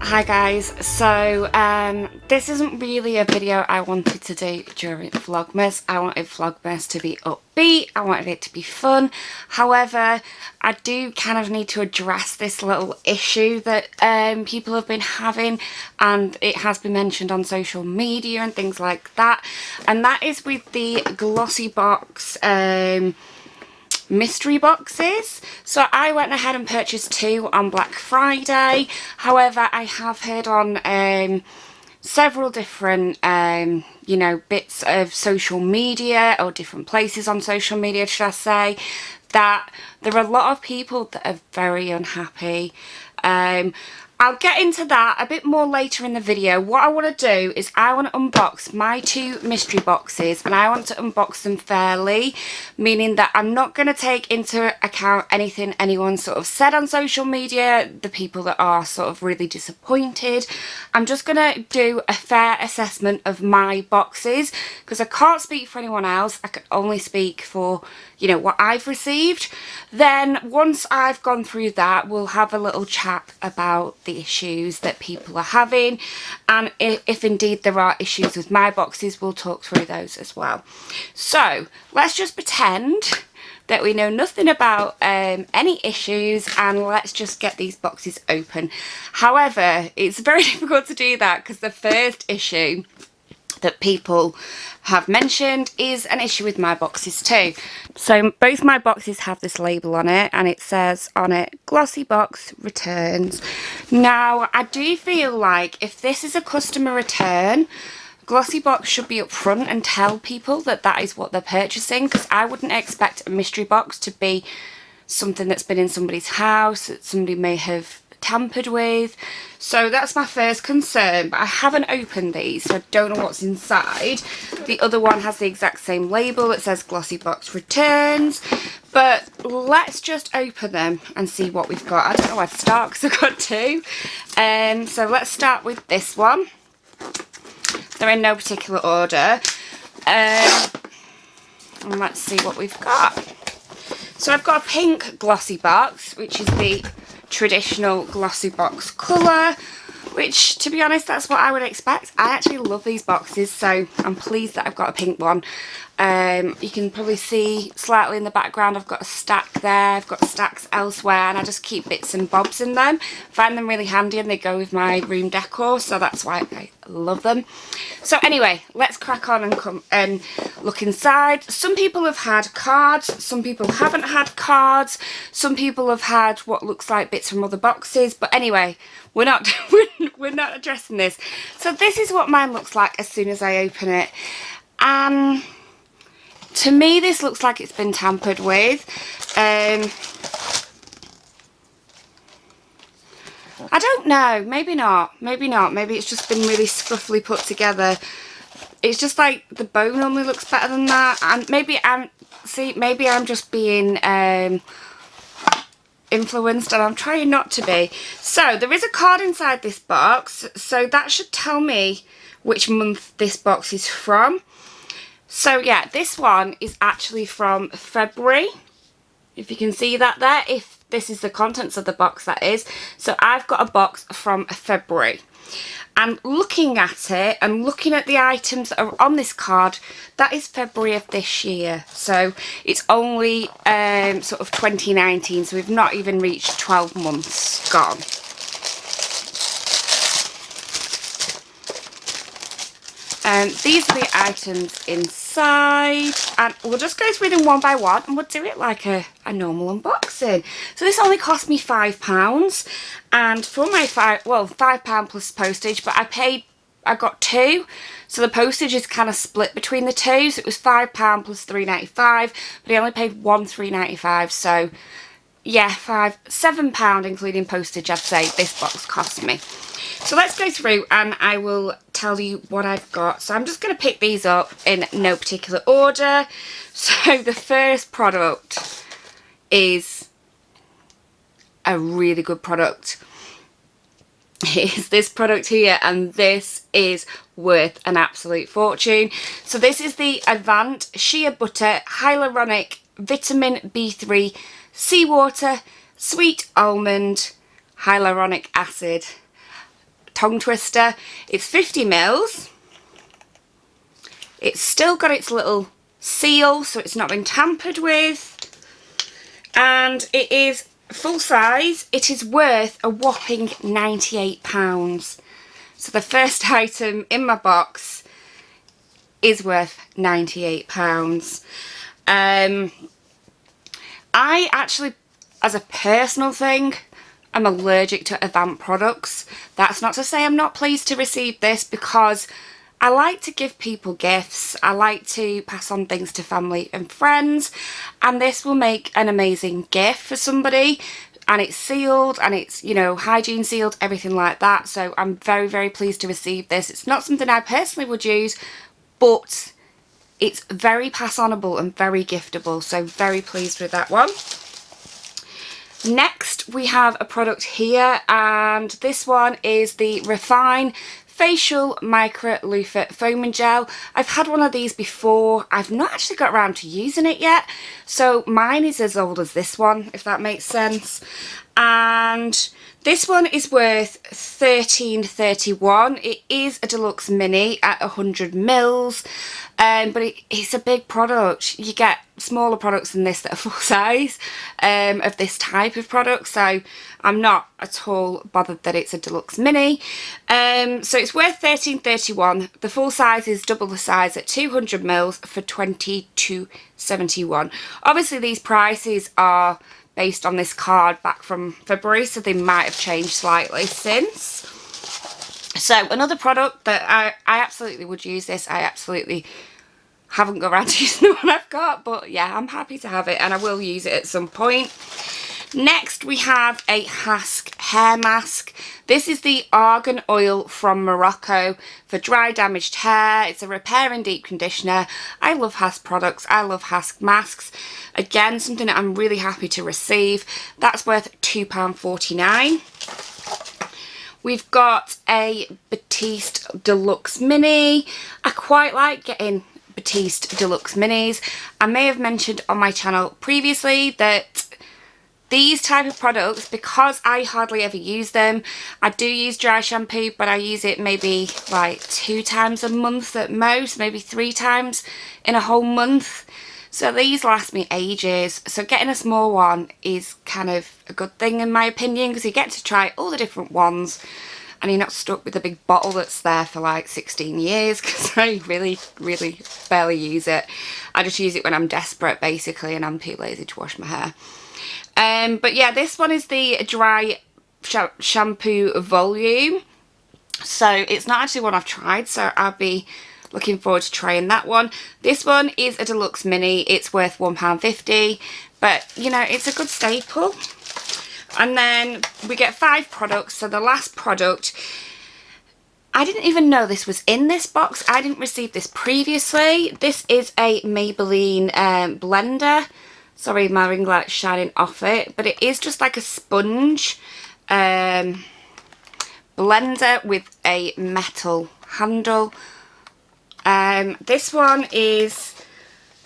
Hi guys, so this isn't really a video I wanted to do during Vlogmas. I wanted Vlogmas to be upbeat, I wanted it to be fun. However, I do kind of need to address this little issue that people have been having, and it has been mentioned on social media and things like that. And that is with the Glossybox mystery boxes. So I went ahead and purchased 2 on Black Friday. However, I have heard on several different you know, bits of social media, or different places on social media should I say, that there are a lot of people that are very unhappy. I'll get into that a bit more later in the video. What I want to do is I want to unbox my 2 mystery boxes, and I want to unbox them fairly, meaning that I'm not going to take into account anything anyone sort of said on social media, the people that are sort of really disappointed. I'm just going to do a fair assessment of my boxes, because I can't speak for anyone else. I can only speak for, you know, what I've received. Then once I've gone through that, we'll have a little chat about the issues that people are having, and if indeed there are issues with my boxes, we'll talk through those as well. So let's just pretend that we know nothing about any issues, and let's just get these boxes open. However, it's very difficult to do that because the first issue that people have mentioned is an issue with my boxes too. So both my boxes have this label on it, and it says on it, Glossy Box returns. Now, I do feel like if this is a customer return, Glossy Box should be upfront and tell people that that is what they're purchasing, because I wouldn't expect a mystery box to be something that's been in somebody's house that somebody may have tampered with. So that's my first concern, but I haven't opened these, so I don't know what's inside. The other one has the exact same label. It says Glossy Box returns, but let's just open them and see what we've got. I don't know where to start because I've got 2. So let's start with this one. They're in no particular order, and let's see what we've got. So I've got a pink Glossy Box, which is the traditional Glossy Box colour, which, to be honest, that's what I would expect. I actually love these boxes, so I'm pleased that I've got a pink one. You can probably see slightly in the background I've got a stack there, I've got stacks elsewhere, and I just keep bits and bobs in them. I find them really handy and they go with my room decor, so that's why I love them. So anyway, let's crack on and come and look inside. Some people have had cards, some people haven't had cards, some people have had what looks like bits from other boxes, but anyway, we're not we're not addressing this. So this is what mine looks like as soon as I open it. To me, this looks like it's been tampered with. I don't know, maybe not, maybe not. Maybe it's just been really scruffily put together. It's just like the bone normally looks better than that, and maybe I'm just being influenced, and I'm trying not to be. So there is a card inside this box, so that should tell me which month this box is from. So yeah, this one is actually from February, if you can see that there, if this is the contents of the box, that is. So I've got a box from February, and looking at it and looking at the items that are on this card, that is February of this year. So it's only sort of 2019, so we've not even reached 12 months gone. These are the items inside, and we'll just go through them one by one, and we'll do it like a normal unboxing. So this only cost me £5, and for my £5 plus postage, but I got 2, so the postage is kind of split between the 2, so it was £5 plus £3.95, but I only paid £3.95, so yeah, £7 including postage, I'd say this box cost me. So let's go through and I will tell you what I've got. So I'm just going to pick these up in no particular order. So the first product is a really good product. It is this product here, and this is worth an absolute fortune. So this is the Advanced Shea Butter Hyaluronic Vitamin B3 Seawater Sweet Almond Hyaluronic Acid. tongue twister. It's 50 mils. It's still got its little seal, so it's not been tampered with. And it is full size. It is worth a whopping £98. So the first item in my box is worth £98. I actually, as a personal thing, I'm allergic to Avant products. That's not to say I'm not pleased to receive this, because I like to give people gifts. I like to pass on things to family and friends, and this will make an amazing gift for somebody, and it's sealed, and it's, you know, hygiene sealed, everything like that. So I'm very, very pleased to receive this. It's not something I personally would use, but it's very pass-onable and very giftable, so very pleased with that one. Next we have a product here, and this one is the Refine Facial Micro Loofah Foaming Gel. I've had one of these before. I've not actually got around to using it yet, so mine is as old as this one, if that makes sense. And this one is worth £13.31. It is a deluxe mini at 100 mils, but it's a big product. You get smaller products than this that are full size of this type of product, so I'm not at all bothered that it's a deluxe mini. So it's worth £13.31. The full size is double the size at 200 mils for £22.71. Obviously these prices are based on this card back from February, so they might have changed slightly since. So another product that I absolutely would use this. I absolutely haven't got around to using the one I've got, but yeah, I'm happy to have it, and I will use it at some point. Next we have a Husk hair mask. This is the Argan Oil from Morocco for dry damaged hair. It's a repair and deep conditioner. I love Husk products. I love Husk masks. Again, something that I'm really happy to receive. That's worth £2.49. We've got a Batiste Deluxe Mini. I quite like getting Batiste Deluxe Minis. I may have mentioned on my channel previously that these type of products, because I hardly ever use them, I do use dry shampoo, but I use it maybe like 2 times a month at most, maybe 3 times in a whole month. So these last me ages. So getting a small one is kind of a good thing in my opinion, because you get to try all the different ones and you're not stuck with a big bottle that's there for like 16 years, because I really, really barely use it. I just use it when I'm desperate basically and I'm too lazy to wash my hair. But yeah, this one is the dry shampoo volume, so it's not actually one I've tried, so I'll be looking forward to trying that one. This one is a deluxe mini. It's worth £1.50, but you know, it's a good staple. And then we get 5 products. So the last product, I didn't even know this was in this box. I didn't receive this previously. This is a Maybelline blender. Sorry, my ring light's shining off it, but it is just like a sponge blender with a metal handle. This one is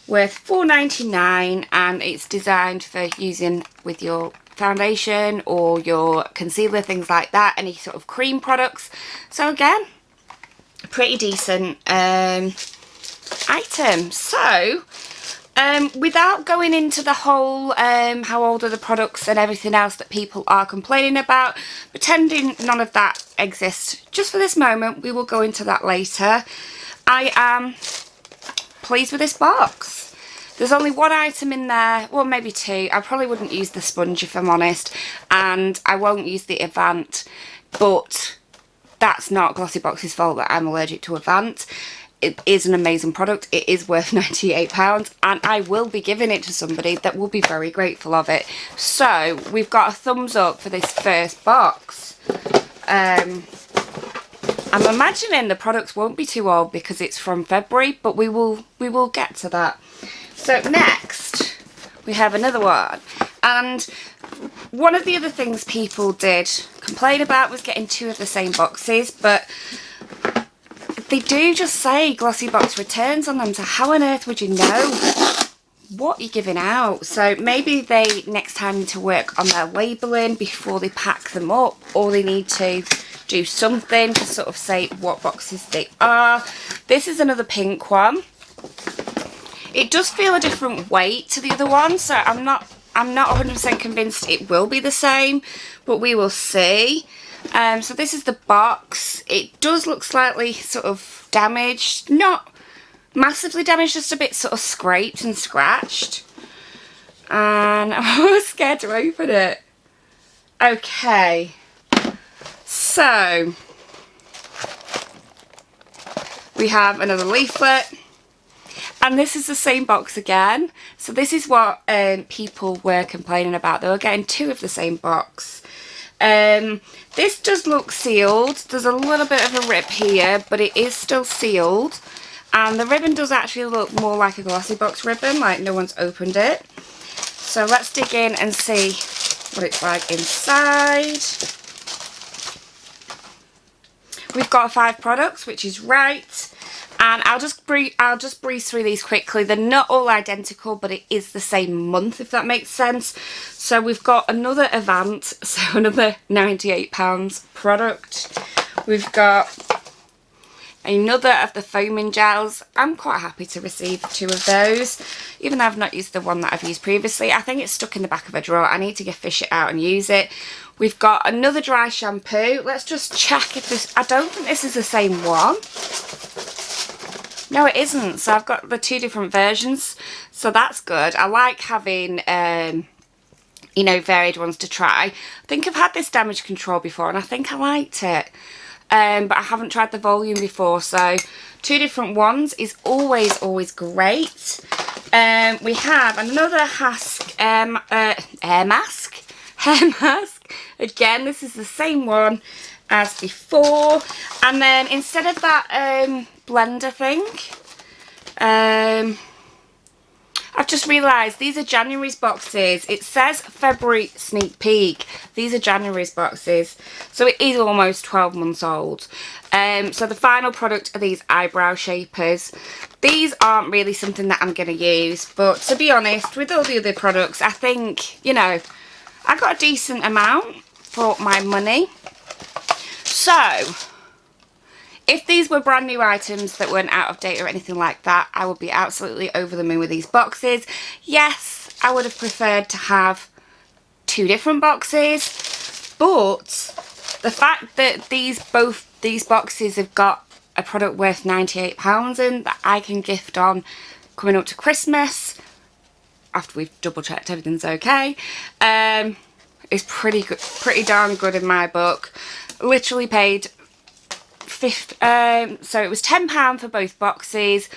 worth £4.99, and it's designed for using with your foundation or your concealer, things like that, any sort of cream products. So again, pretty decent item. So without going into the whole how old are the products and everything else that people are complaining about, pretending none of that exists just for this moment, we will go into that later. I am pleased with this box. There's only one item in there, well maybe 2. I probably wouldn't use the sponge if I'm honest, and I won't use the Avant, but that's not Glossybox's fault that I'm allergic to Avant. It is an amazing product. It is worth £98, and I will be giving it to somebody that will be very grateful of it. So we've got a thumbs up for this first box. I'm imagining the products won't be too old because it's from February, but we will get to that. So next we have another one, and one of the other things people did complain about was getting 2 of the same boxes, but they do just say Glossybox returns on them, so how on earth would you know what you're giving out? So maybe they next time need to work on their labelling before they pack them up, or they need to do something to sort of say what boxes they are. This is another pink one. It does feel a different weight to the other one, so I'm not 100% convinced it will be the same, but we will see. So this is the box. It does look slightly sort of damaged, not massively damaged, just a bit sort of scraped and scratched. And I'm scared to open it. Okay, so we have another leaflet. And this is the same box again. So this is what people were complaining about. They were getting two of the same box. This does look sealed. There's a little bit of a rip here, but it is still sealed. And the ribbon does actually look more like a Glossybox ribbon, like no one's opened it. So let's dig in and see what it's like inside. We've got 5 products, which is right. And I'll just breeze through these quickly. They're not all identical, but it is the same month, if that makes sense. So we've got another Avant, so another £98 product. We've got another of the foaming gels. I'm quite happy to receive 2 of those, even though I've not used the one that I've used previously. I think it's stuck in the back of a drawer. I need to fish it out and use it. We've got another dry shampoo. Let's just check if this... I don't think this is the same one. No, it isn't. So I've got the 2 different versions. So that's good. I like having, you know, varied ones to try. I think I've had this damage control before and I think I liked it. But I haven't tried the volume before. So 2 different ones is always great. We have another Husk hair mask. Again, this is the same one as before. And then instead of that blender thing, I've just realised these are January's boxes. It says February sneak peek. These are January's boxes, so it is almost 12 months old. So the final product are these eyebrow shapers. These aren't really something that I'm going to use, but to be honest, with all the other products, I think, you know, I got a decent amount for my money. So if these were brand new items that weren't out of date or anything like that, I would be absolutely over the moon with these boxes. Yes, I would have preferred to have 2 different boxes, but the fact that both these boxes have got a product worth £98 in that I can gift on coming up to Christmas, after we've double checked everything's okay, is pretty good, pretty darn good in my book. Literally paid so it was £10 for both boxes,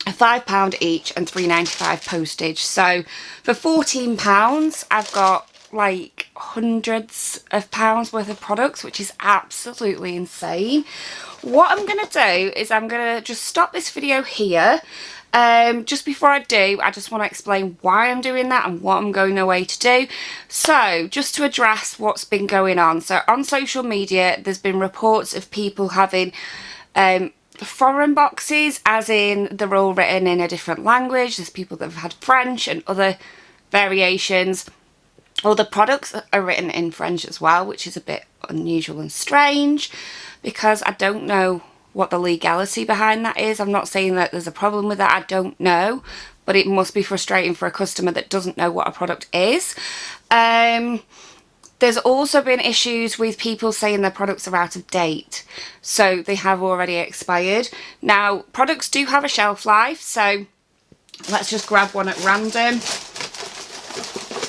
£5 each and £3.95 postage. So for £14 I've got like hundreds of pounds worth of products, which is absolutely insane. What I'm gonna do is I'm gonna just stop this video here. Just before I do, I just want to explain why I'm doing that and what I'm going away to do. So, just to address what's been going on. So, on social media, there's been reports of people having foreign boxes, as in they're all written in a different language. There's people that have had French and other variations. All the products are written in French as well, which is a bit unusual and strange because I don't know what the legality behind that is. I'm not saying that there's a problem with that, I don't know, but it must be frustrating for a customer that doesn't know what a product is. There's also been issues with people saying their products are out of date, so they have already expired. Now, products do have a shelf life, so let's just grab one at random.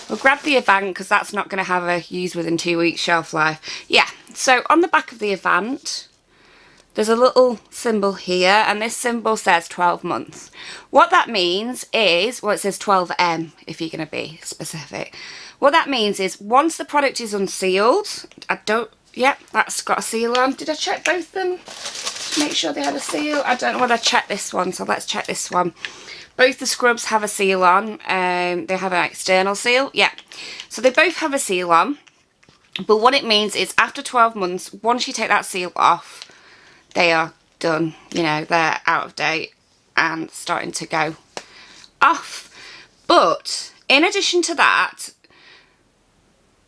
We'll grab the Avant because that's not going to have a use within 2 weeks shelf life. Yeah, so on the back of the Avant, there's a little symbol here, and this symbol says 12 months. What that means is, well, it says 12M if you're going to be specific. What that means is once the product is unsealed, yep, that's got a seal on. Did I check both of them to make sure they had a seal? I don't know whether I checked this one, so let's check this one. Both the scrubs have a seal on. They have an external seal. Yeah, so they both have a seal on. But what it means is after 12 months, once you take that seal off, they are done, you know, they're out of date and starting to go off. But in addition to that,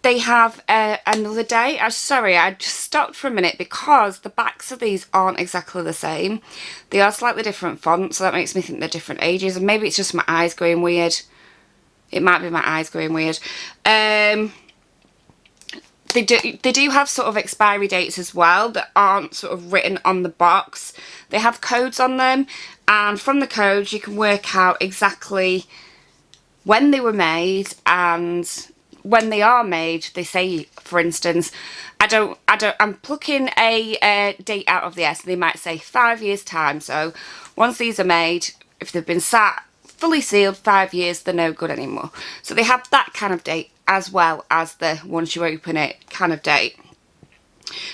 they have another date. Sorry, I just stopped for a minute because the backs of these aren't exactly the same. They are slightly different fonts, so that makes me think they're different ages. And maybe it's just my eyes going weird. It might be my eyes going weird. They do have sort of expiry dates as well that aren't sort of written on the box. They have codes on them, and from the codes you can work out exactly when they were made, and when they are made, they say, for instance, I'm plucking a date out of the air, so they might say 5 years time. So once these are made, if they've been sat fully sealed 5 years, they're no good anymore. So they have that kind of date as well as the once you open it kind of date.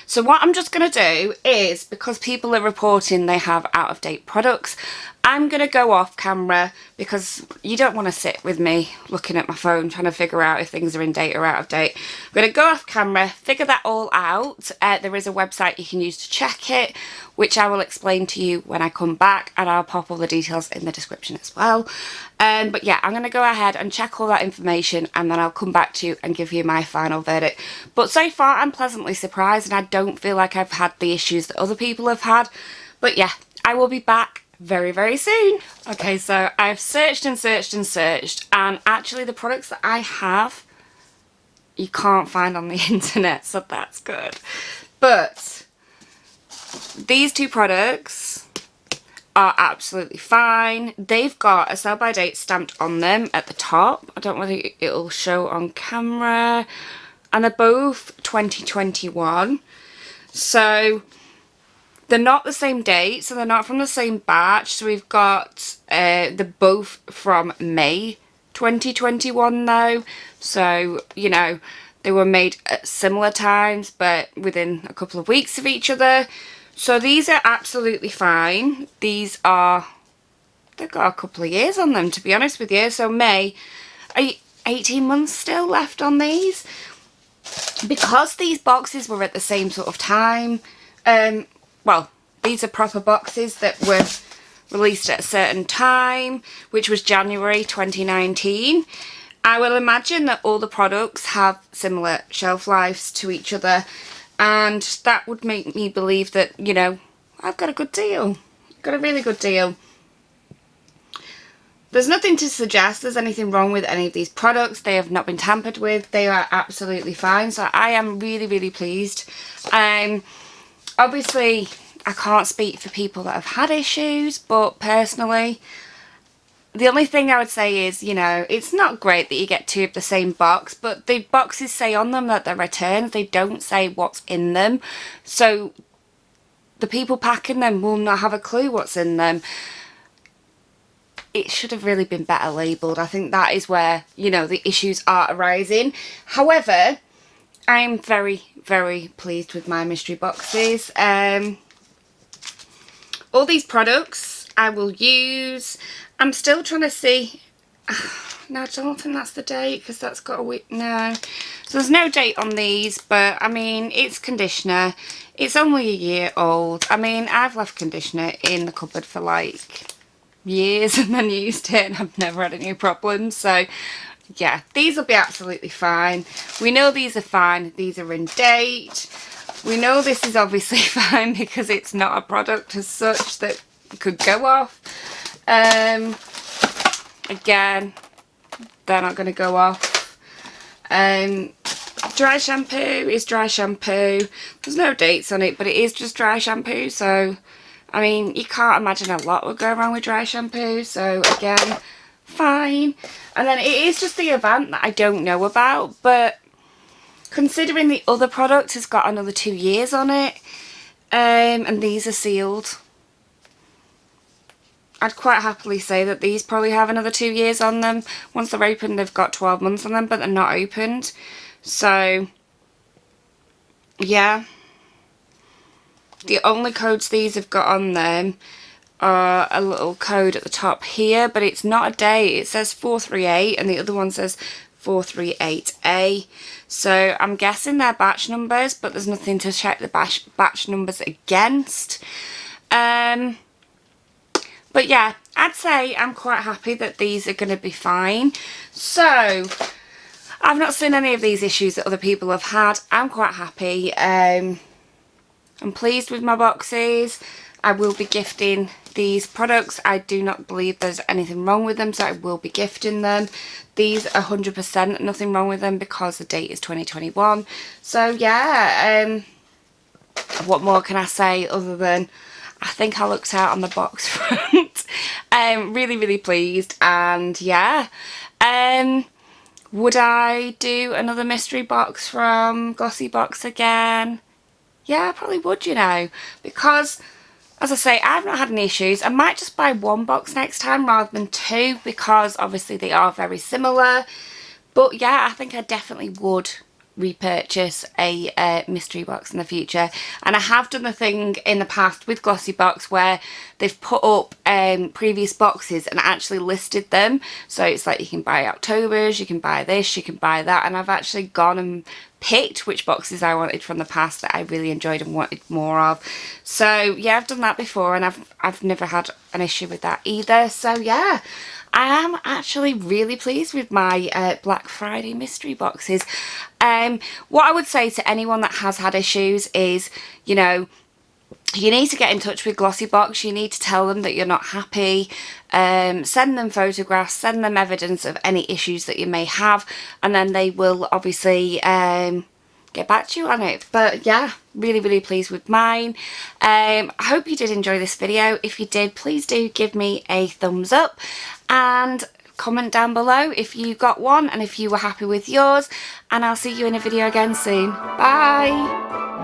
So what I'm just going to do is, because people are reporting they have out-of-date products, I'm going to go off camera because you don't want to sit with me looking at my phone trying to figure out if things are in date or out of date. I'm going to go off camera, figure that all out. There is a website you can use to check it, which I will explain to you when I come back, and I'll pop all the details in the description as well. But yeah, I'm going to go ahead and check all that information, and then I'll come back to you and give you my final verdict. But so far I'm pleasantly surprised, and I don't feel like I've had the issues that other people have had. But yeah, I will be back very, very soon. Okay, so I've searched and searched and searched, and actually the products that I have you can't find on the internet, so that's good. But these two products are absolutely fine. They've got a sell by date stamped on them at the top. I don't know whether it'll show on camera, and they're both 2021. So they're not the same date, so they're not from the same batch. So we've got they're both from May 2021 though. So, you know, they were made at similar times but within a couple of weeks of each other. So these are absolutely fine. They've got a couple of years on them, to be honest with you. So May, 18 months still left on these. Because these boxes were at the same sort of time, well, these are proper boxes that were released at a certain time, which was January 2019. I will imagine that all the products have similar shelf lives to each other, and that would make me believe that, you know, I've got a good deal. Got a really good deal. There's nothing to suggest there's anything wrong with any of these products. They have not been tampered with. They are absolutely fine. So I am really, really pleased. Obviously, I can't speak for people that have had issues, but personally, the only thing I would say is, you know, it's not great that you get two of the same box, but the boxes say on them that they're returns. They don't say what's in them. So the people packing them will not have a clue what's in them. It should have really been better labelled. I think that is where, you know, the issues are arising. However, I'm very, very pleased with my mystery boxes. All these products I will use. I'm still trying to see. No, I don't think that's the date, because that's got a week. No. So there's no date on these, but I mean, it's conditioner. It's only a year old. I mean, I've left conditioner in the cupboard for like years and then used it, and I've never had any problems. So yeah, these will be absolutely fine. We know these are fine. These are in date. We know this is obviously fine because it's not a product as such that could go off. Again, they're not going to go off. Dry shampoo is dry shampoo. There's no dates on it, but it is just dry shampoo. So, I mean, you can't imagine a lot would go wrong with dry shampoo. So, again, fine. And then it is just the Avant that I don't know about, but considering the other product has got another 2 years on it, and these are sealed, I'd quite happily say that these probably have another 2 years on them. Once they're opened, they've got 12 months on them, but they're not opened. So, yeah. The only codes these have got on them are a little code at the top here, but it's not a date. It says 438, and the other one says 438A. So I'm guessing they're batch numbers, but there's nothing to check the batch numbers against. But yeah, I'd say I'm quite happy that these are going to be fine. So I've not seen any of these issues that other people have had. I'm quite happy. I'm pleased with my boxes. I will be gifting these products. I do not believe there's anything wrong with them, so I will be gifting them. These are 100% nothing wrong with them because the date is 2021. So yeah, what more can I say other than I think I looked out on the box front. Really, really pleased, and yeah. Would I do another mystery box from Glossybox again? Yeah, I probably would, you know, because, as I say, I've not had any issues. I might just buy one box next time rather than two, because obviously they are very similar. But yeah, I think I definitely would repurchase a mystery box in the future. And I have done the thing in the past with Glossybox where they've put up previous boxes and actually listed them. So it's like you can buy October's, you can buy this, you can buy that, and I've actually gone and picked which boxes I wanted from the past that I really enjoyed and wanted more of. So yeah, I've done that before, and I've never had an issue with that either. So yeah, I am actually really pleased with my Black Friday mystery boxes. What I would say to anyone that has had issues is, you know, you need to get in touch with Glossybox. You need to tell them that you're not happy. Send them photographs, send them evidence of any issues that you may have, and then they will obviously get back to you on it. But yeah, really, really pleased with mine. I hope you did enjoy this video. If you did, please do give me a thumbs up and comment down below if you got one and if you were happy with yours, and I'll see you in a video again soon. Bye!